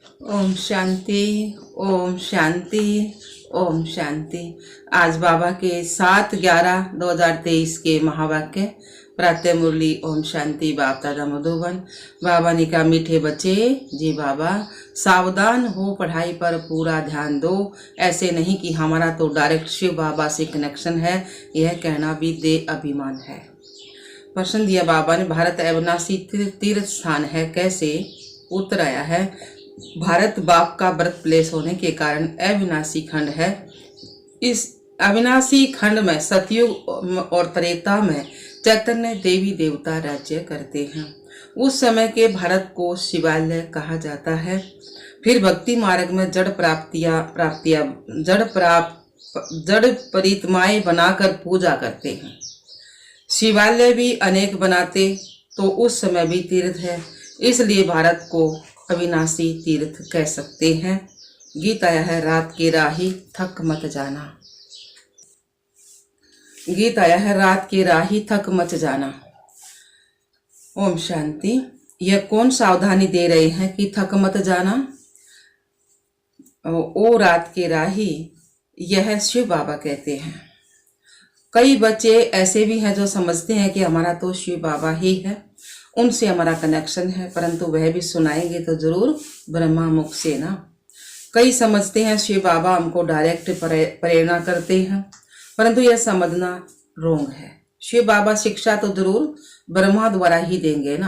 ओम शांति। ओम शांति। ओम शांति। आज बाबा के 7/11/2023 के महावाक्य प्रातः मुरली ओम शांति बाप दादा मधुबन। बाबा ने कहा, मीठे बच्चे जी बाबा, सावधान हो, पढ़ाई पर पूरा ध्यान दो। ऐसे नहीं कि हमारा तो डायरेक्ट शिव बाबा से कनेक्शन है, यह कहना भी दे अभिमान है। प्रश्न दिया बाबा ने, भारत अविनाशी तीर्थ स्थान है, कैसे? उत्तर आया है, भारत बाप का बर्थ प्लेस होने के कारण अविनाशी खंड है। इस अविनाशी खंड में सतयुग और त्रेता में चैतन्य देवी देवता राज्य करते हैं। उस समय के भारत को शिवालय कहा जाता है। फिर भक्ति मार्ग में जड़ परितमाएं बनाकर पूजा करते हैं। शिवालय भी अनेक बनाते तो उस समय भी तीर्थ है, इसलिए भारत को अविनाशी तीर्थ कह सकते हैं। गीत आया है, रात के राही थक मत जाना। गीत आया है, रात के राही थक मत जाना। ओम शांति। यह कौन सावधानी दे रहे हैं कि थक मत जाना? ओ रात के राही, यह शिव बाबा कहते हैं। कई बच्चे ऐसे भी हैं जो समझते हैं कि हमारा तो शिव बाबा ही है, उनसे हमारा कनेक्शन है, परंतु वह भी सुनाएंगे तो जरूर ब्रह्मा मुख से ना। कई समझते हैं शिव बाबा हमको डायरेक्ट प्रेरणा करते हैं, परंतु यह समझना रोंग है। शिव बाबा शिक्षा तो जरूर ब्रह्मा द्वारा ही देंगे ना।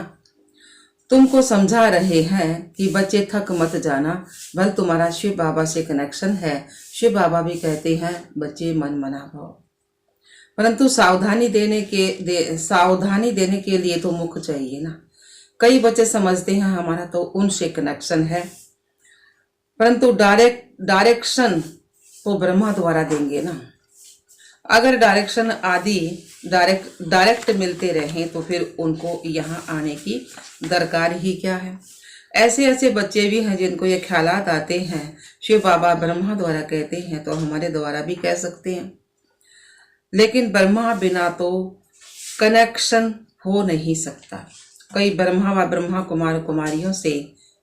तुमको समझा रहे हैं कि बच्चे थक मत जाना, भले तुम्हारा शिव बाबा से कनेक्शन है। शिव बाबा भी कहते हैं बच्चे मन मना भाव, परंतु सावधानी देने के लिए तो मुख चाहिए ना। कई बच्चे समझते हैं हमारा तो उनसे कनेक्शन है, परंतु डायरेक्शन तो ब्रह्मा द्वारा देंगे ना। अगर डायरेक्शन आदि डायरेक्ट मिलते रहें तो फिर उनको यहाँ आने की दरकार ही क्या है। ऐसे बच्चे भी हैं जिनको ये ख्यालात आते हैं शिव बाबा ब्रह्मा द्वारा कहते हैं, तो हमारे द्वारा भी कह सकते हैं। लेकिन ब्रह्मा बिना तो कनेक्शन हो नहीं सकता। कई ब्रह्मा व ब्रह्मा कुमार कुमारियों से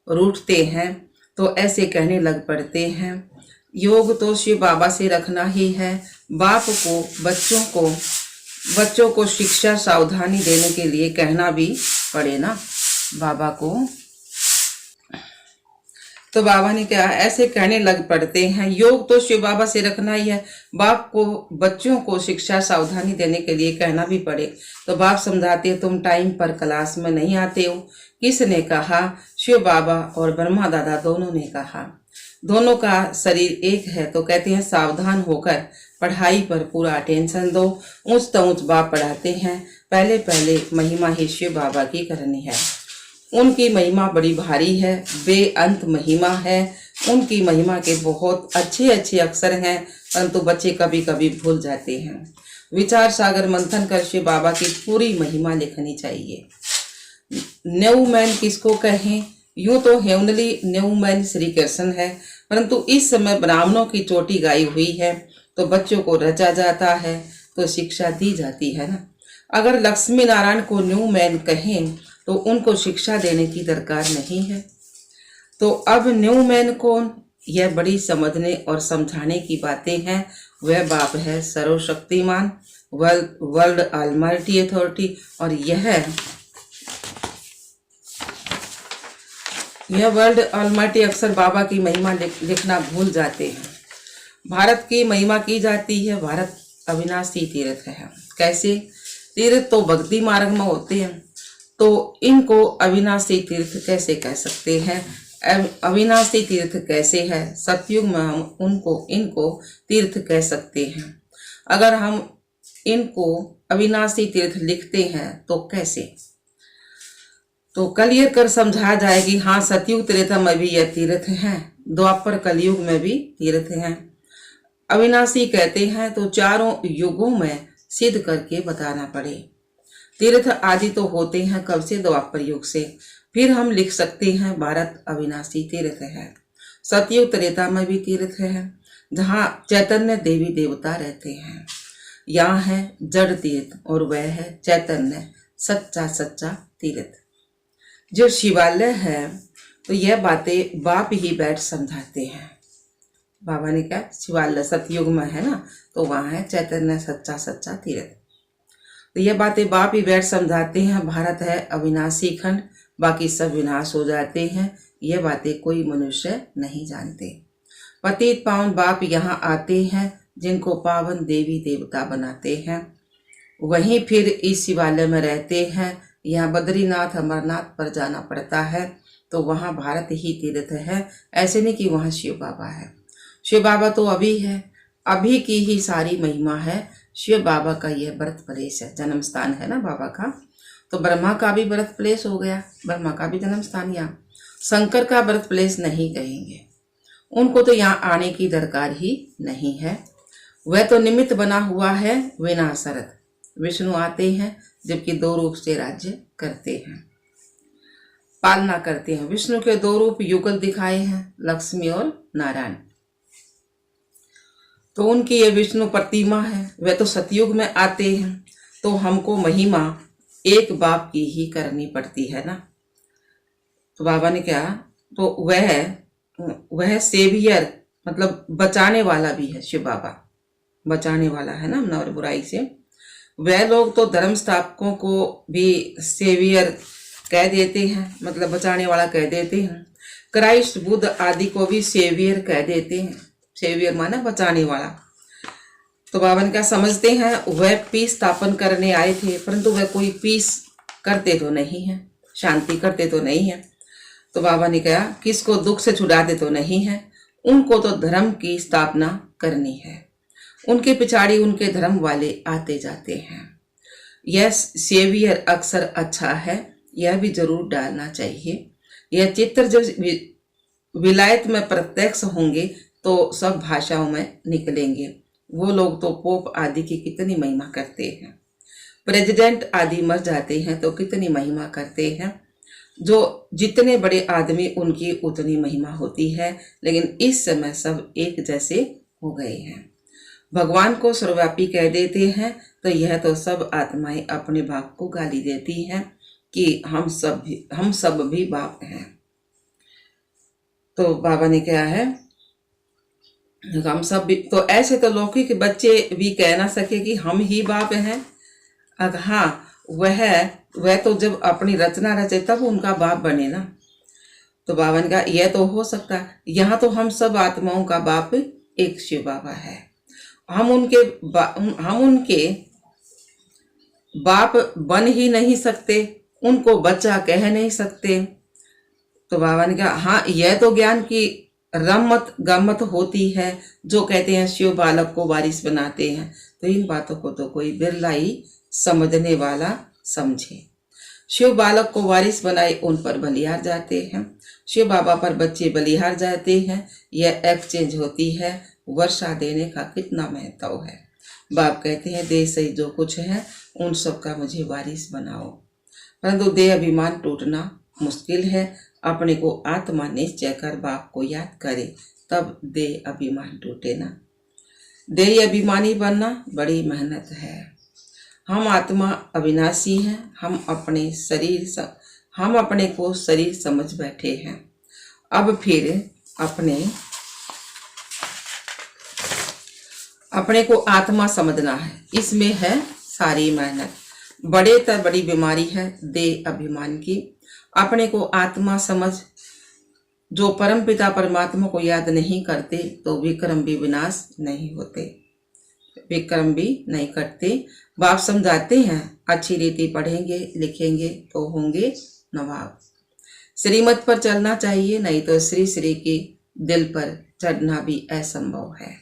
रूठते हैं तो ऐसे कहने लग पड़ते हैं, योग तो शिव बाबा से रखना ही है। बाप को बच्चों को शिक्षा सावधानी देने के लिए कहना भी पड़े ना बाबा को। तो बाबा ने क्या ऐसे कहने लग पड़ते हैं, योग तो शिव बाबा से रखना ही है, बाप को बच्चों को शिक्षा सावधानी देने के लिए कहना भी पड़े। तो बाप समझाते हैं, तुम टाइम पर क्लास में नहीं आते हो। किसने कहा? शिव बाबा और ब्रह्मा दादा दोनों ने कहा। दोनों का शरीर एक है, तो कहते हैं सावधान होकर पढ़ाई पर पूरा अटेंशन दो। ऊंच तो ऊंच बाप पढ़ाते हैं, पहले महिमा ही शिव बाबा की करनी है। उनकी महिमा बड़ी भारी है, बेअंत महिमा है। उनकी महिमा के बहुत अच्छे अक्षर हैं, परंतु बच्चे कभी कभी भूल जाते हैं। विचार सागर मंथन कर शिव बाबा की पूरी महिमा लिखनी चाहिए। न्यू मैन किसको कहें? यूं तो heavenly new man Shri Krishna है, परंतु इस समय ब्राह्मणों की चोटी गाई हुई है, तो बच्चों को रचा जाता है, तो शिक्षा दी जाती है ना। अगर लक्ष्मी नारायण को न्यू मैन कहें तो उनको शिक्षा देने की दरकार नहीं है। तो अब न्यू मैन कौन? यह बड़ी समझने और समझाने की बातें हैं। वह बाप है सर्वशक्तिमान, वर्ल्ड ऑलमाइटी अथॉरिटी। और यह वर्ल्ड ऑलमाइटी अक्सर बाबा की महिमा लिखना भूल जाते हैं। भारत की महिमा की जाती है, भारत अविनाशी तीर्थ है। कैसे? तीर्थ तो भक्ति मार्ग में होते हैं, तो इनको अविनाशी तीर्थ कैसे कह सकते हैं? अविनाशी तीर्थ कैसे है? सतयुग में हम इनको तीर्थ कह सकते हैं। अगर हम इनको अविनाशी तीर्थ लिखते हैं तो कैसे? तो क्लियर कर समझा जाएगी। हाँ, सतयुग त्रेता में भी यह तीर्थ हैं, द्वापर कलयुग में भी तीर्थ हैं। अविनाशी कहते हैं तो चारों युगों में सिद्ध करके बताना पड़े। तीर्थ आदि तो होते हैं कब से? द्वापर युग से। फिर हम लिख सकते हैं भारत अविनाशी तीर्थ है। सतयुग त्रेता में भी तीर्थ है, जहाँ चैतन्य देवी देवता रहते हैं। यहाँ है जड़ तीर्थ और वह है चैतन्य सच्चा तीर्थ। जो शिवालय है तो यह बातें बाप ही बैठ समझाते हैं। बाबा ने कहा शिवालय सतयुग में है ना, तो वहाँ है चैतन्य सच्चा सच्चा तीर्थ। तो यह बातें बाप ही बैठ समझाते हैं। भारत है अविनाशी खंड, बाकी सब विनाश हो जाते हैं। यह बातें कोई मनुष्य नहीं जानते। पतित पावन बाप यहाँ आते हैं, जिनको पावन देवी देवता बनाते हैं। वहीं फिर इस शिवालय में रहते हैं। यहाँ बद्रीनाथ अमरनाथ पर जाना पड़ता है, तो वहाँ भारत ही तीर्थ है। ऐसे नहीं कि वहाँ शिव बाबा है। शिव बाबा तो अभी है, अभी की ही सारी महिमा है। शिव बाबा का यह बर्थ प्लेस है, जन्म स्थान है ना बाबा का। तो ब्रह्मा का भी बर्थ प्लेस हो गया, ब्रह्मा का भी जन्म स्थान यहाँ। शंकर का बर्थ प्लेस नहीं कहेंगे, उनको तो यहाँ आने की दरकार ही नहीं है। वह तो निमित्त बना हुआ है विनाशरत। विष्णु आते हैं जबकि 2 रूप से राज्य करते हैं, पालना करते हैं। विष्णु के 2 रूप युगल दिखाए हैं, लक्ष्मी और नारायण। तो उनकी ये विष्णु प्रतिमा है। वह तो सतयुग में आते हैं, तो हमको महिमा एक बाप की ही करनी पड़ती है ना। तो बाबा ने क्या, तो वह सेवियर मतलब बचाने वाला भी है। शिव बाबा बचाने वाला है ना अमना और बुराई से। वह लोग तो धर्म स्थापकों को भी सेवियर कह देते हैं, मतलब बचाने वाला कह देते हैं। क्राइस्ट बुद्ध आदि को भी सेवियर कह देते हैं। सेवियर माना बचाने वाला। तो बाबा ने क्या समझते हैं, वह पीस स्थापन करने आए थे, परंतु वह कोई पीस करते तो नहीं है, शांति करते तो नहीं है। तो बाबा ने कहा किसको दुख से छुड़ाते तो नहीं है, उनको तो धर्म की स्थापना करनी है। उनके पिछाड़ी उनके धर्म वाले आते जाते हैं। यह सेवियर अक्सर अच्छा है, यह भी जरूर डालना चाहिए। यह चित्र जब विलायत में प्रत्यक्ष होंगे तो सब भाषाओं में निकलेंगे। वो लोग तो पोप आदि की कितनी महिमा करते हैं, प्रेसिडेंट आदि मर जाते हैं तो कितनी महिमा करते हैं। जो जितने बड़े आदमी उनकी उतनी महिमा होती है, लेकिन इस समय सब एक जैसे हो गए हैं। भगवान को सर्वव्यापी कह देते हैं, तो यह तो सब आत्माएं अपने बाप को गाली देती हैं कि हम सब भी बाप हैं। तो बाबा ने क्या है, हम सब भी तो ऐसे तो लौकिक बच्चे भी कह ना सके कि हम ही बाप हैं। हाँ, वह तो जब अपनी रचना रचे तब उनका बाप बने ना। तो बाबा ने कहा यह तो हो सकता है, यहाँ तो हम सब आत्माओं का बाप एक शिव बाबा है। हम उनके बाप बन ही नहीं सकते, उनको बच्चा कह नहीं सकते। तो बाबा ने कहा हाँ, यह तो ज्ञान की रमत गमत होती है, जो कहते हैं शिव बालक को वारिस बनाते हैं। तो इन बातों को तो कोई बिरला ही समझने वाला समझे। शिव बालक को वारिस बनाए उन पर बलिहार जाते हैं, शिव बाबा पर बच्चे बलिहार जाते हैं। यह एक्सचेंज होती है। वर्षा देने का कितना महत्व है। बाप कहते हैं दे सही जो कुछ है उन सब का मुझे वारिस बनाओ। परंतु देह अभिमान टूटना मुश्किल है। अपने को आत्मा निश्चय कर बाप को याद करे, तब देह अभिमान टूटे ना। देह अभिमानी बनना बड़ी मेहनत है। हम आत्मा अविनाशी हैं। हम अपने को शरीर समझ बैठे हैं। अब फिर अपने को आत्मा समझना है, इसमें है सारी मेहनत। बड़े तर बड़ी बीमारी है देह अभिमान की। अपने को आत्मा समझ। जो परम पिता परमात्मा को याद नहीं करते तो विक्रम भी विनाश नहीं होते, विक्रम भी नहीं करते। बाप समझाते हैं अच्छी रीति पढ़ेंगे लिखेंगे तो होंगे नवाब। श्रीमत पर चलना चाहिए, नहीं तो श्री श्री की दिल पर चढ़ना भी असंभव है।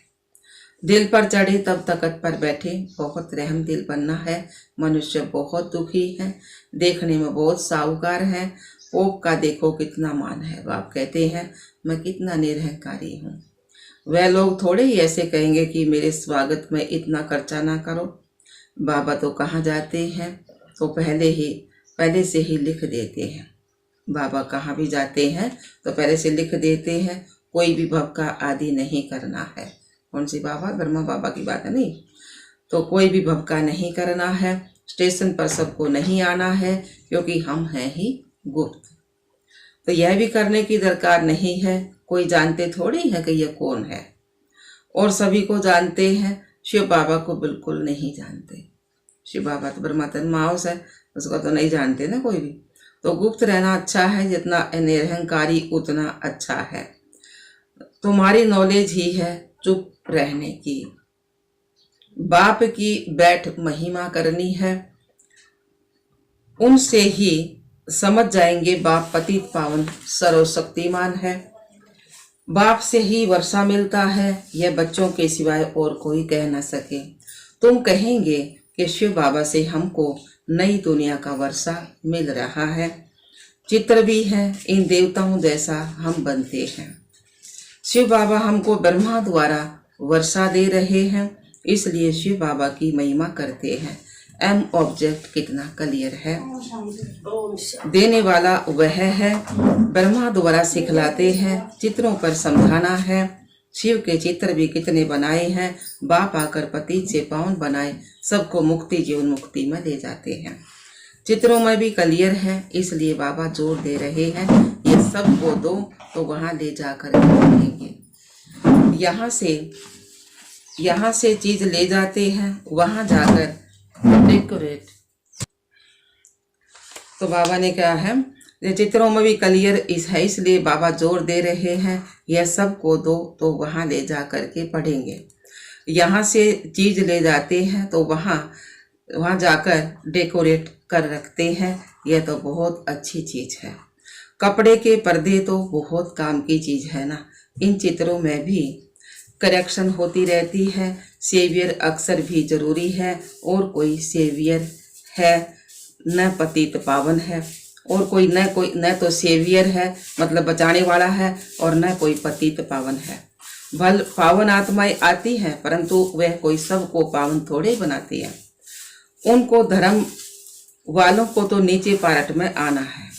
दिल पर चढ़े तब तकत पर बैठे। बहुत रहम दिल बनना है। मनुष्य बहुत दुखी है, देखने में बहुत साहूकार है। पोप का देखो कितना मान है। बाप कहते हैं मैं कितना निरहंकारी हूँ। वह लोग थोड़े ही ऐसे कहेंगे कि मेरे स्वागत में इतना खर्चा ना करो। बाबा तो कहाँ जाते हैं तो पहले से ही लिख देते हैं। बाबा कहाँ भी जाते हैं तो पहले से लिख देते हैं। कोई भी भव का आदि नहीं करना है। कौन सी बाबा? ब्रह्मा बाबा की बात है नहीं। तो कोई भी भव का नहीं करना है। स्टेशन पर सबको नहीं आना है, क्योंकि हम हैं ही गुप्त। तो यह भी करने की दरकार नहीं है, कोई जानते थोड़ी है कि यह कौन है। और सभी को जानते हैं, शिव बाबा को बिल्कुल नहीं जानते। शिव बाबा तो ब्रह्मतन माउस है, उसको तो नहीं जानते ना कोई भी। तो गुप्त रहना अच्छा है, जितना निरहंकारी उतना अच्छा है। तुम्हारी नॉलेज ही है चुप रहने की। बाप की बैठ महिमा करनी है, उनसे ही समझ जाएंगे बाप पतित पावन सर्वशक्तिमान है। बाप से ही वर्षा मिलता है, यह बच्चों के सिवाय और कोई कह न सके। तुम कहेंगे कि शिव बाबा से हमको नई दुनिया का वर्षा मिल रहा है। चित्र भी है, इन देवताओं जैसा हम बनते हैं। शिव बाबा हमको ब्रह्मा द्वारा वर्षा दे रहे हैं, इसलिए शिव बाबा की महिमा करते हैं। एम ऑब्जेक्ट कितना क्लियर है। देने वाला वह है, ब्रह्मा द्वारा सिखलाते हैं, चित्रों पर समझाना है। शिव के चित्र भी कितने बनाए हैं, बाप आकर पति से पावन बनाए, सबको मुक्ति जीवन मुक्ति में ले जाते हैं। चित्रों में भी क्लियर है, इसलिए बाबा जोर दे रहे हैं, ये सबको दो तो वहां ले जाकर देंगे। यहाँ से चीज ले जाते हैं, वहां जाकर डेकोरेट। तो बाबा ने कहा है, ये चित्रों में भी क्लियर है, इसलिए बाबा जोर दे रहे हैं, यह सबको दो तो वहां ले जा करके पढ़ेंगे। यहाँ से चीज ले जाते हैं तो वहां जाकर डेकोरेट कर रखते हैं। यह तो बहुत अच्छी चीज है। कपड़े के पर्दे तो बहुत काम की चीज है ना। इन चित्रों में भी करेक्शन होती रहती है। सेवियर अक्सर भी जरूरी है, और कोई सेवियर है न पतित पावन है, और कोई न तो सेवियर है मतलब बचाने वाला है, और न कोई पतित पावन है। भल पावन आत्माएं आती हैं, परंतु वह कोई सबको पावन थोड़े बनाती है। उनको धर्म वालों को तो नीचे पार्ट में आना है।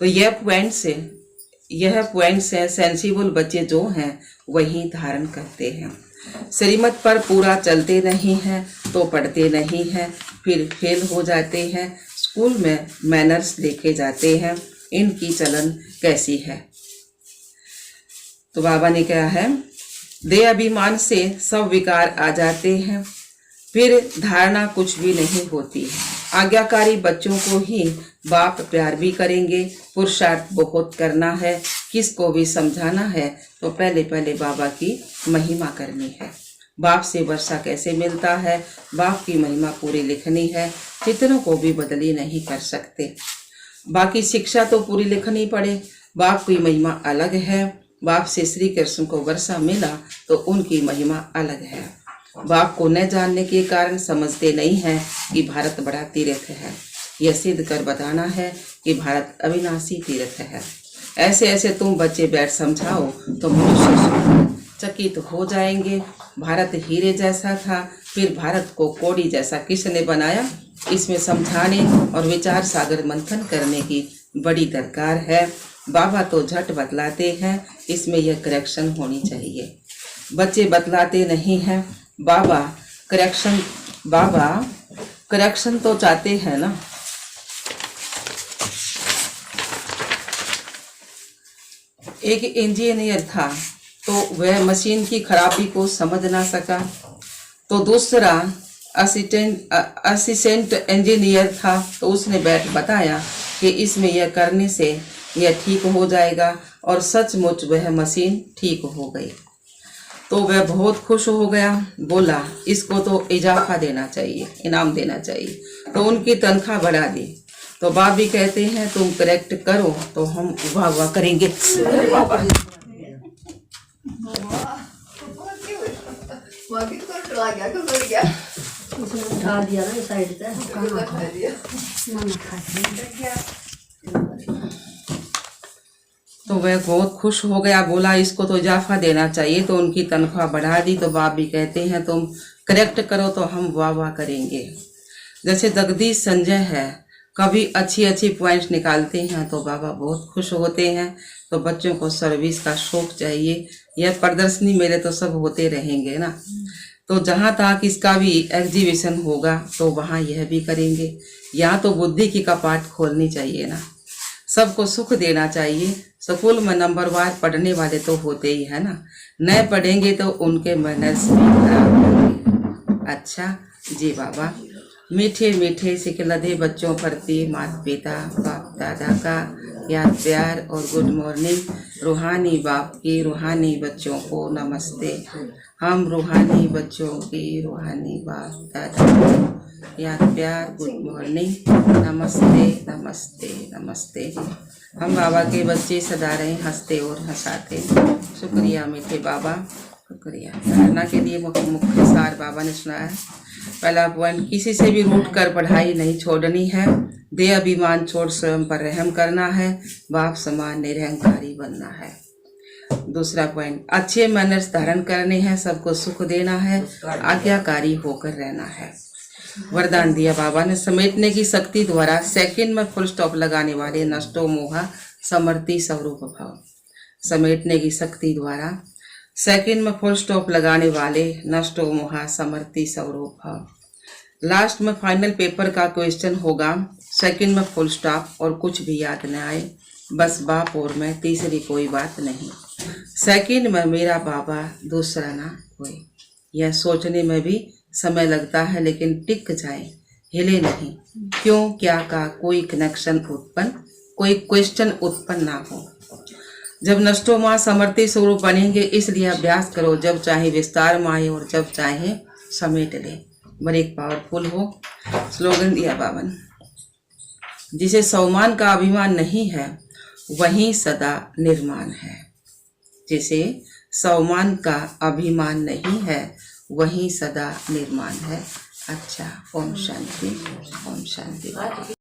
तो यह पॉइंट से सेंसिबल बच्चे जो हैं वही धारण करते हैं। श्रीमत पर पूरा चलते नहीं हैं तो पढ़ते नहीं हैं, फिर फेल हो जाते हैं। स्कूल में मैनर्स देखे जाते हैं, इनकी चलन कैसी है। तो बाबा ने कहा है, देह अभिमान से सब विकार आ जाते हैं, फिर धारणा कुछ भी नहीं होती है। आज्ञाकारी बच्चों को ही बाप प्यार भी करेंगे। पुरुषार्थ बहुत करना है, किसको भी समझाना है तो पहले बाबा की महिमा करनी है। बाप से वर्षा कैसे मिलता है, बाप की महिमा पूरी लिखनी है। चित्रों को भी बदली नहीं कर सकते, बाकी शिक्षा तो पूरी लिखनी पड़े। बाप की महिमा अलग है। बाप से श्री कृष्ण को वर्षा मिला तो उनकी महिमा अलग है। बाप को न जानने के कारण समझते नहीं है कि भारत बड़ा तीर्थ है। यह सिद्ध कर बताना है कि भारत अविनाशी तीर्थ है। ऐसे ऐसे तुम बच्चे बैठ समझाओ तो मनुष्य चकित हो जाएंगे। भारत हीरे जैसा था, फिर भारत को कौड़ी जैसा किसने बनाया? इसमें समझाने और विचार सागर मंथन करने की बड़ी दरकार है। बाबा तो झट बतलाते हैं, इसमें यह करेक्शन होनी चाहिए। बच्चे बतलाते नहीं हैं। बाबा करेक्शन तो चाहते हैं ना। एक इंजीनियर था तो वह मशीन की खराबी को समझ ना सका, तो दूसरा असिस्टेंट इंजीनियर था तो उसने बताया कि इसमें यह करने से यह ठीक हो जाएगा, और सचमुच वह मशीन ठीक हो गई। तो वह बहुत खुश हो गया, बोला इसको तो इजाफा देना चाहिए, इनाम देना चाहिए। तो उनकी तनख्वाह बढ़ा दी। तो बाप भी कहते हैं तुम करेक्ट करो तो हम वाह वाह करेंगे। तो वह बहुत खुश हो गया, बोला इसको तो इजाफा देना चाहिए। तो उनकी तनख्वाह बढ़ा दी। तो बाप भी कहते हैं तुम करेक्ट करो तो हम वाह वाह करेंगे। जैसे जगदीश संजय है, कभी अच्छी पॉइंट्स निकालते हैं तो बाबा बहुत खुश होते हैं। तो बच्चों को सर्विस का शौक चाहिए। यह प्रदर्शनी मेले तो सब होते रहेंगे ना, तो जहाँ तक इसका भी एग्जीबिशन होगा तो वहाँ यह भी करेंगे। यहाँ तो बुद्धि की कपाट खोलनी चाहिए ना। सबको सुख देना चाहिए। स्कूल में नंबरवार पढ़ने वाले तो होते ही है ना, नहीं पढ़ेंगे तो उनके मैनर्स भी खराब होंगे। अच्छा जी बाबा, मीठे मीठे सिखलधे बच्चों प्रति माता पिता बाप दादा का याद प्यार और गुड मॉर्निंग। रूहानी बाप की रूहानी बच्चों को नमस्ते। हम रूहानी बच्चों की रूहानी बाप दादा को याद प्यार गुड मॉर्निंग। नमस्ते नमस्ते नमस्ते। हम बाबा के बच्चे सदा रहे हंसते और हंसाते। शुक्रिया मीठे बाबा, शुक्रिया। धारणा के लिए मुख्य सार बाबा ने सुनाया है। पहला पॉइंट, किसी से भी रूठ कर पढ़ाई नहीं छोड़नी है। दे अभिमान छोड़ स्वयं पर रहम करना है। बाप समान निरहंकारी बनना है। दूसरा पॉइंट, अच्छे मैनर्स धारण करने हैं। सबको सुख देना है। आज्ञाकारी होकर रहना है। वरदान दिया बाबा ने, समेटने की शक्ति द्वारा सेकंड में फुल स्टॉप लगाने वाले नष्टो मोहा समर्थी स्वरूप भाव। समेटने की शक्ति द्वारा सेकंड में फुल स्टॉप लगाने वाले नष्टो मोहा समर्थी स्वरूप भाव। लास्ट में फाइनल पेपर का क्वेश्चन होगा, सेकंड में फुल स्टॉप और कुछ भी याद न आए, बस बाप और मैं, तीसरी कोई बात नहीं। सेकंड में मेरा बाबा दूसरा ना कोई। यह सोचने में भी समय लगता है, लेकिन टिक जाए, हिले नहीं। क्यों क्या का कोई कनेक्शन उत्पन्न, कोई क्वेश्चन उत्पन्न ना हो। जब नष्टो माँ समर्थी स्वरूप बनेंगे, इसलिए अभ्यास करो। जब चाहे विस्तार में आए और जब चाहे समेट ले। बड़े पावरफुल हो। स्लोगन दिया बाबा ने, जिसे सम्मान का अभिमान नहीं है वही सदा निर्माण है। जिसे सम्मान का अभिमान नहीं है वही सदा निर्माण है। अच्छा, ओम शांति, ओम शांति।